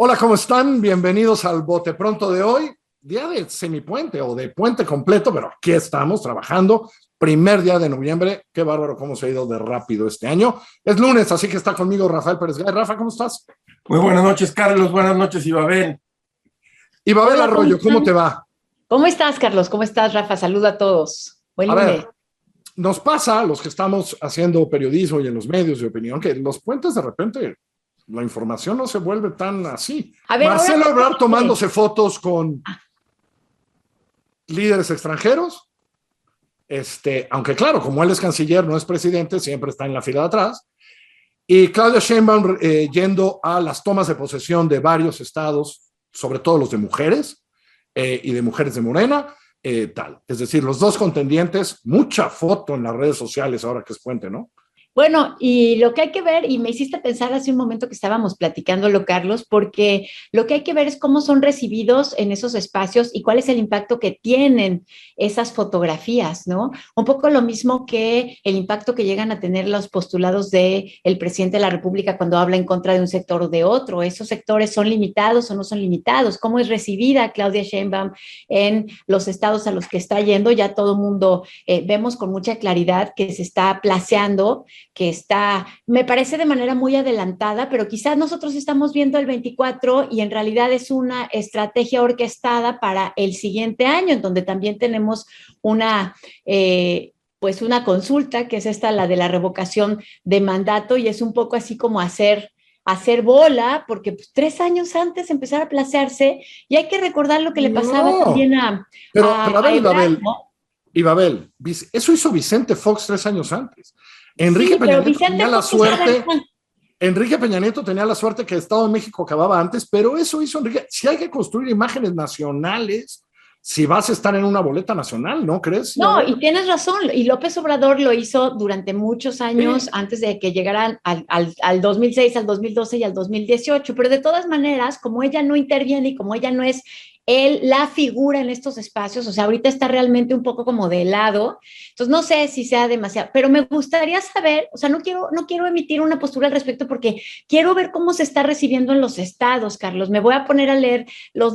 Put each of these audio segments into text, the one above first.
Hola, ¿cómo están? Bienvenidos al Bote Pronto de hoy, día de semipuente o de puente completo, pero aquí estamos trabajando. Primer día de noviembre. Qué bárbaro cómo se ha ido de rápido este año. Es lunes, así que está conmigo Rafael Pérez Gay. Rafa, ¿cómo estás? Muy buenas noches, Carlos. Buenas noches, Ibabel. Y Babel Hola, ¿cómo Arroyo, ¿cómo están? te va? ¿Cómo estás, Carlos? ¿Cómo estás, Rafa? Saluda a todos. Buen A lunes. ver, nos pasa a los que estamos haciendo periodismo y en los medios de opinión que los puentes de repente la información no se vuelve tan así. A ver, ahora Marcelo Ebrard que... tomándose fotos con líderes extranjeros. Aunque claro, como él es canciller, no es presidente, siempre está en la fila de atrás. Y Claudia Sheinbaum yendo a las tomas de posesión de varios estados, sobre todo los de mujeres y de mujeres de Morena, tal. Es decir, los dos contendientes, mucha foto en las redes sociales ahora que es puente, ¿no? Bueno, y lo que hay que ver, y me hiciste pensar hace un momento que estábamos platicándolo, Carlos, porque lo que hay que ver es cómo son recibidos en esos espacios y cuál es el impacto que tienen esas fotografías, ¿no? Un poco lo mismo que el impacto que llegan a tener los postulados del presidente de la República cuando habla en contra de un sector o de otro. ¿Esos sectores son limitados o no son limitados? ¿Cómo es recibida Claudia Sheinbaum en los estados a los que está yendo? Ya todo el mundo vemos con mucha claridad que se está placeando, que está, me parece de manera muy adelantada, pero quizás nosotros estamos viendo el 24 y en realidad es una estrategia orquestada para el siguiente año, en donde también tenemos una, pues una consulta, que es esta, la de la revocación de mandato, y es un poco así como hacer bola, porque pues, 3 años antes empezar a placearse, y hay que recordar lo que le pasaba No, también pero a ver, a Ebrard, Ibabel, ¿no? Ibabel, eso hizo Vicente Fox 3 años antes. Enrique Sí, Peña pero Nieto tenía Vicente la Fox estaba suerte. Enrique Peña Nieto tenía la suerte que el Estado de México acababa antes, pero eso hizo Enrique. Si hay que construir imágenes nacionales, si vas a estar en una boleta nacional, ¿no crees? A No, ver. y tienes razón, y López Obrador lo hizo durante muchos años Sí. antes de que llegaran al 2006, al 2012 y al 2018, pero de todas maneras, como ella no interviene y como ella no es él la figura en estos espacios, o sea, ahorita está realmente un poco como de lado, entonces no sé si sea demasiado, pero me gustaría saber, o sea, no quiero emitir una postura al respecto porque quiero ver cómo se está recibiendo en los estados, Carlos. Me voy a poner a leer los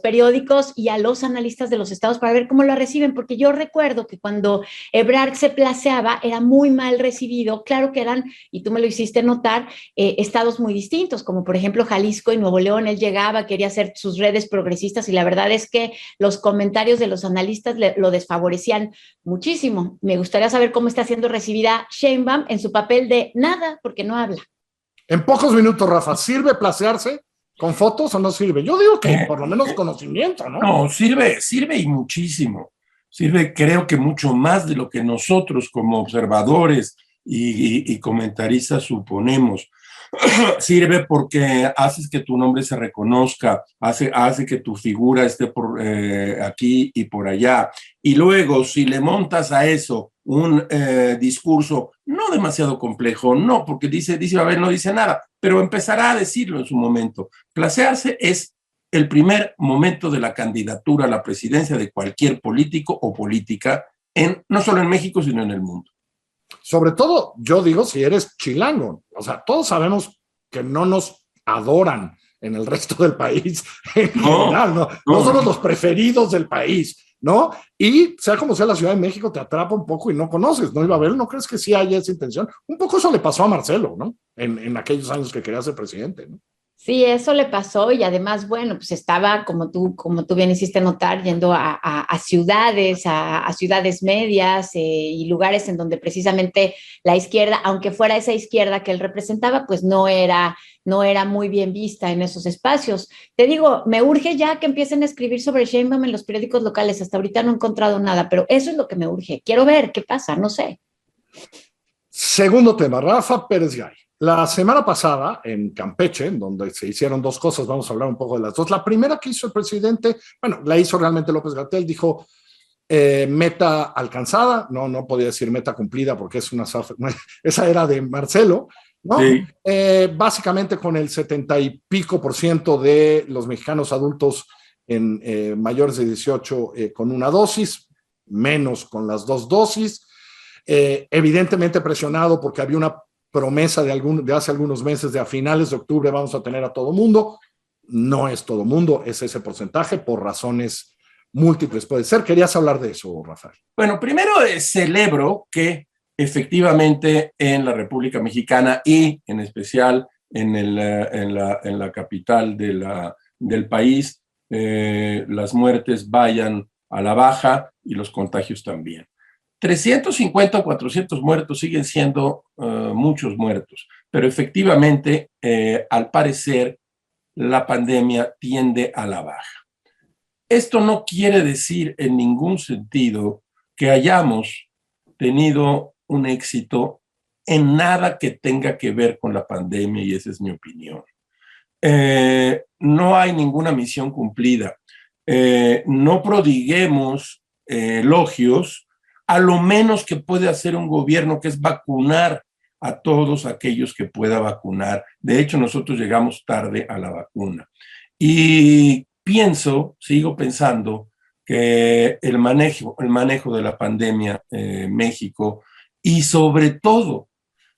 periódicos y a los analistas de los estados para ver cómo lo reciben, porque yo recuerdo que cuando Ebrard se placeaba era muy mal recibido, claro que eran, y tú me lo hiciste notar, estados muy distintos, como por ejemplo Jalisco y Nuevo León. Él llegaba, quería hacer sus redes progresistas y la verdad es que los comentarios de los analistas lo desfavorecían muchísimo. Me gustaría saber cómo está siendo recibida Sheinbaum en su papel de nada, porque no habla. En pocos minutos, Rafa, ¿sirve placearse con fotos o no sirve? Yo digo que Eh, por lo menos conocimiento, ¿no? no, sirve y muchísimo. Sirve, creo que mucho más de lo que nosotros como observadores y comentaristas suponemos. Sirve porque haces que tu nombre se reconozca, hace que tu figura esté por aquí y por allá. Y luego, si le montas a eso un discurso no demasiado complejo, no, porque dice, a ver, no dice nada, pero empezará a decirlo en su momento. Placearse es el primer momento de la candidatura a la presidencia de cualquier político o política, no solo en México, sino en el mundo. Sobre todo, yo digo, si eres chilango. O sea, todos sabemos que no nos adoran en el resto del país en general, ¿no? No somos los preferidos del país, ¿no? Y sea como sea, la Ciudad de México te atrapa un poco y no conoces, ¿no? Ibabel, ¿no crees que sí haya esa intención? Un poco eso le pasó a Marcelo, ¿no? En aquellos años que quería ser presidente, ¿no? Sí, eso le pasó y además, bueno, pues estaba, como tú bien hiciste notar, yendo a ciudades, a ciudades medias y lugares en donde precisamente la izquierda, aunque fuera esa izquierda que él representaba, pues no era muy bien vista en esos espacios. Te digo, me urge ya que empiecen a escribir sobre Sheinbaum en los periódicos locales. Hasta ahorita no he encontrado nada, pero eso es lo que me urge. Quiero ver qué pasa, no sé. Segundo tema, Rafa Pérez Gay. La semana pasada en Campeche, en donde se hicieron dos cosas, vamos a hablar un poco de las dos. La primera que hizo el presidente, bueno, la hizo realmente López-Gatell, dijo meta alcanzada, no podía decir meta cumplida porque esa era de Marcelo, ¿no? Sí. Básicamente con el 70% y pico de los mexicanos adultos mayores de 18 con una dosis, menos con las dos dosis. Evidentemente presionado porque había una promesa de hace algunos meses de a finales de octubre vamos a tener a todo mundo. No es todo mundo, es ese porcentaje por razones múltiples. Puede ser. ¿Querías hablar de eso, Rafael? Bueno, primero celebro que efectivamente en la República Mexicana y en especial en la capital del país, las muertes vayan a la baja y los contagios también. 350 o 400 muertos siguen siendo muchos muertos, pero efectivamente, al parecer, la pandemia tiende a la baja. Esto no quiere decir en ningún sentido que hayamos tenido un éxito en nada que tenga que ver con la pandemia, y esa es mi opinión. No hay ninguna misión cumplida. No prodiguemos elogios a lo menos que puede hacer un gobierno, que es vacunar a todos aquellos que pueda vacunar. De hecho, nosotros llegamos tarde a la vacuna. Y sigo pensando que el manejo de la pandemia en México, y sobre todo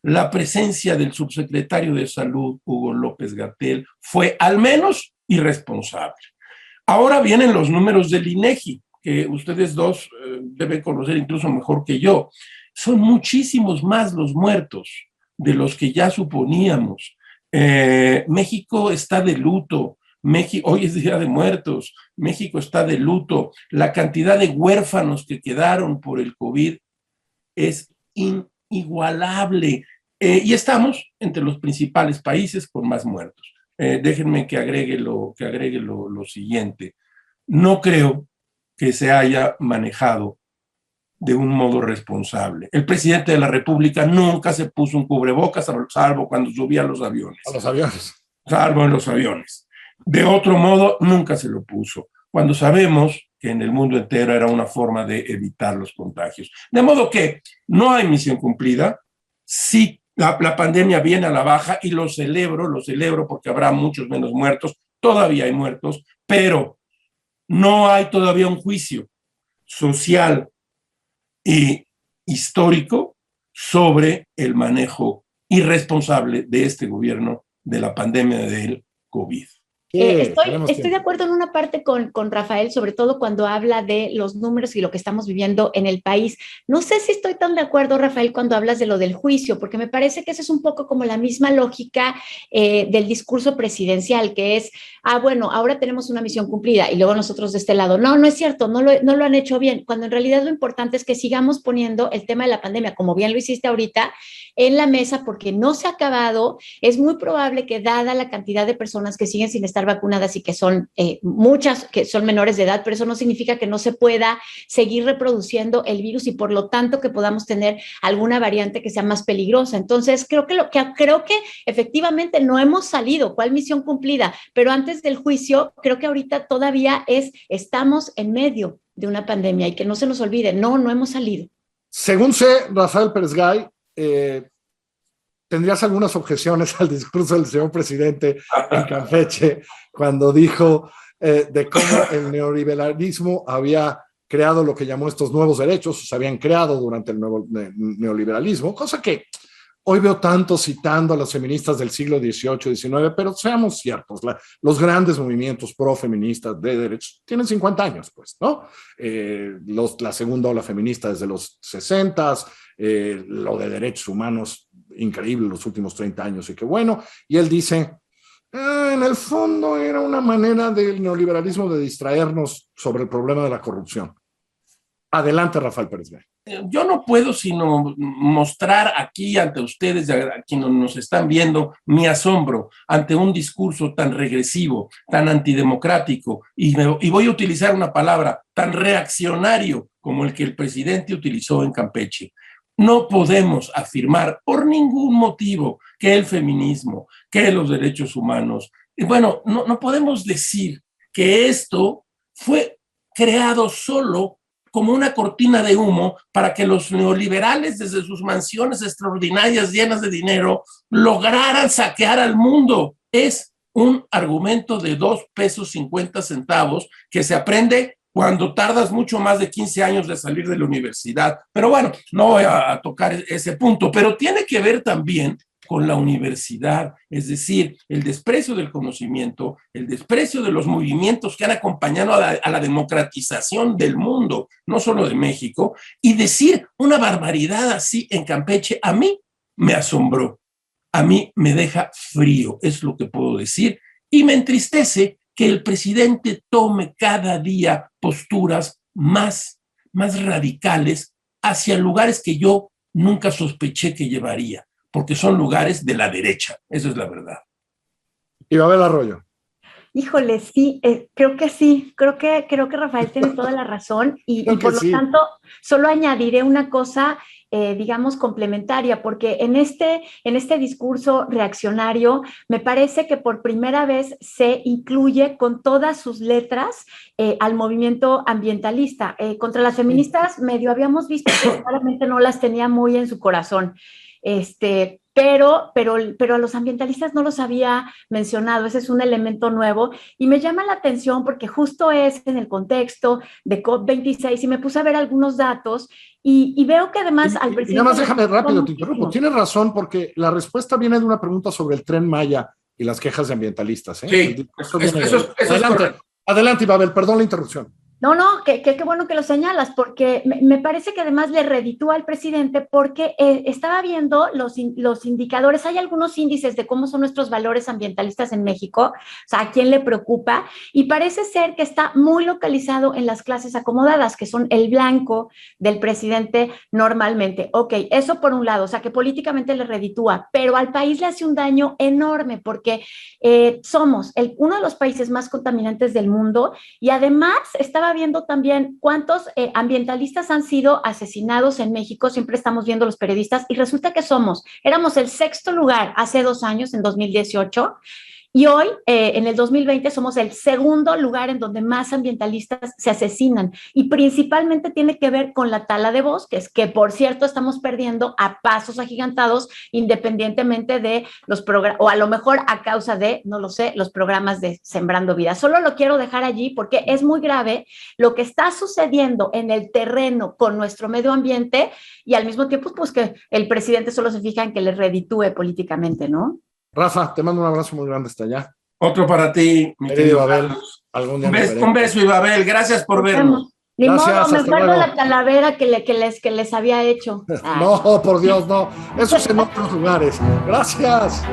la presencia del subsecretario de Salud, Hugo López-Gatell, fue al menos irresponsable. Ahora vienen los números del INEGI, que ustedes dos deben conocer incluso mejor que yo. Son muchísimos más los muertos de los que ya suponíamos. México está de luto. Hoy es Día de Muertos. México está de luto. La cantidad de huérfanos que quedaron por el COVID es inigualable. Y estamos entre los principales países con más muertos. Déjenme que agregue lo siguiente. No creo que se haya manejado de un modo responsable. El presidente de la República nunca se puso un cubrebocas, salvo cuando subía a los aviones. A los aviones. Salvo en los aviones. De otro modo, nunca se lo puso, cuando sabemos que en el mundo entero era una forma de evitar los contagios. De modo que no hay misión cumplida. Sí, la pandemia viene a la baja, y lo celebro porque habrá muchos menos muertos. Todavía hay muertos, pero no hay todavía un juicio social y histórico sobre el manejo irresponsable de este gobierno de la pandemia del COVID. Estoy de acuerdo en una parte con Rafael, sobre todo cuando habla de los números y lo que estamos viviendo en el país. No sé si estoy tan de acuerdo, Rafael, cuando hablas de lo del juicio, porque me parece que esa es un poco como la misma lógica del discurso presidencial, que es, bueno, ahora tenemos una misión cumplida, y luego nosotros de este lado, no es cierto, no lo han hecho bien, cuando en realidad lo importante es que sigamos poniendo el tema de la pandemia, como bien lo hiciste ahorita, en la mesa, porque no se ha acabado. Es muy probable que, dada la cantidad de personas que siguen sin estar vacunadas y que son muchas que son menores de edad, pero eso no significa que no se pueda seguir reproduciendo el virus, y por lo tanto que podamos tener alguna variante que sea más peligrosa. Entonces creo que efectivamente no hemos salido. ¿Cuál misión cumplida? Pero antes del juicio, creo que ahorita todavía estamos en medio de una pandemia, y que no se nos olvide, no hemos salido. Según sé, Rafael Pérez-Gay, ¿tendrías algunas objeciones al discurso del señor presidente en Campeche cuando dijo de cómo el neoliberalismo había creado lo que llamó estos nuevos derechos, se habían creado durante el nuevo neoliberalismo? Cosa que hoy veo tanto citando a las feministas del siglo XVIII, XIX, pero seamos ciertos, los grandes movimientos pro-feministas de derechos tienen 50 años, pues, ¿no? La segunda ola feminista desde los 60, lo de derechos humanos, increíble los últimos 30 años, y qué bueno. Y él dice, en el fondo era una manera del neoliberalismo de distraernos sobre el problema de la corrupción. Adelante, Rafael Pérez-Gay. Yo no puedo sino mostrar aquí ante ustedes, a quienes nos están viendo, mi asombro ante un discurso tan regresivo, tan antidemocrático, y voy a utilizar una palabra, tan reaccionario como el que el presidente utilizó en Campeche. No podemos afirmar por ningún motivo que el feminismo, que los derechos humanos, bueno, no podemos decir que esto fue creado solo como una cortina de humo para que los neoliberales, desde sus mansiones extraordinarias llenas de dinero, lograran saquear al mundo. Es un argumento de 2.50 pesos que se aprende cuando tardas mucho más de 15 años de salir de la universidad. Pero bueno, no voy a tocar ese punto, pero tiene que ver también con la universidad, es decir, el desprecio del conocimiento, el desprecio de los movimientos que han acompañado a la democratización del mundo, no solo de México, y decir una barbaridad así en Campeche, a mí me asombró, a mí me deja frío, es lo que puedo decir, y me entristece que el presidente tome cada día posturas más radicales hacia lugares que yo nunca sospeché que llevaría, porque son lugares de la derecha, eso es la verdad. Ibabel Arroyo. Híjole, sí, creo que sí, creo que Rafael tiene toda la razón y por lo tanto solo añadiré una cosa, digamos, complementaria, porque en este discurso reaccionario me parece que por primera vez se incluye con todas sus letras al movimiento ambientalista. Contra las feministas medio habíamos visto que claramente no las tenía muy en su corazón. Pero a los ambientalistas no los había mencionado, ese es un elemento nuevo y me llama la atención porque justo es en el contexto de COP26 y me puse a ver algunos datos y veo que además al presidente... Y nada más déjame rápido, te interrumpo, tienes razón porque la respuesta viene de una pregunta sobre el Tren Maya y las quejas de ambientalistas. Sí, eso adelante, adelante, Ibabel, perdón la interrupción. No, qué bueno que lo señalas, porque me parece que además le reditúa al presidente porque estaba viendo los indicadores, hay algunos índices de cómo son nuestros valores ambientalistas en México, o sea, a quién le preocupa, y parece ser que está muy localizado en las clases acomodadas, que son el blanco del presidente normalmente. Ok, eso por un lado, o sea, que políticamente le reditúa, pero al país le hace un daño enorme porque somos uno de los países más contaminantes del mundo y además estaba viendo también cuántos ambientalistas han sido asesinados en México, siempre estamos viendo los periodistas y resulta que éramos el 6º lugar hace 2 años, en 2018, y hoy, en el 2020, somos el 2º lugar en donde más ambientalistas se asesinan y principalmente tiene que ver con la tala de bosques, que por cierto estamos perdiendo a pasos agigantados independientemente de los programas, o a lo mejor a causa de, no lo sé, los programas de Sembrando Vida. Solo lo quiero dejar allí porque es muy grave lo que está sucediendo en el terreno con nuestro medio ambiente y al mismo tiempo, pues que el presidente solo se fija en que le reditúe políticamente, ¿no? Rafa, te mando un abrazo muy grande hasta allá. Otro para ti, mi querido Ibabel. Un beso, Ibabel. Gracias por vernos. Ni modo, me guardo la calavera que les había hecho. No, por Dios, no. Eso es en otros lugares. Gracias.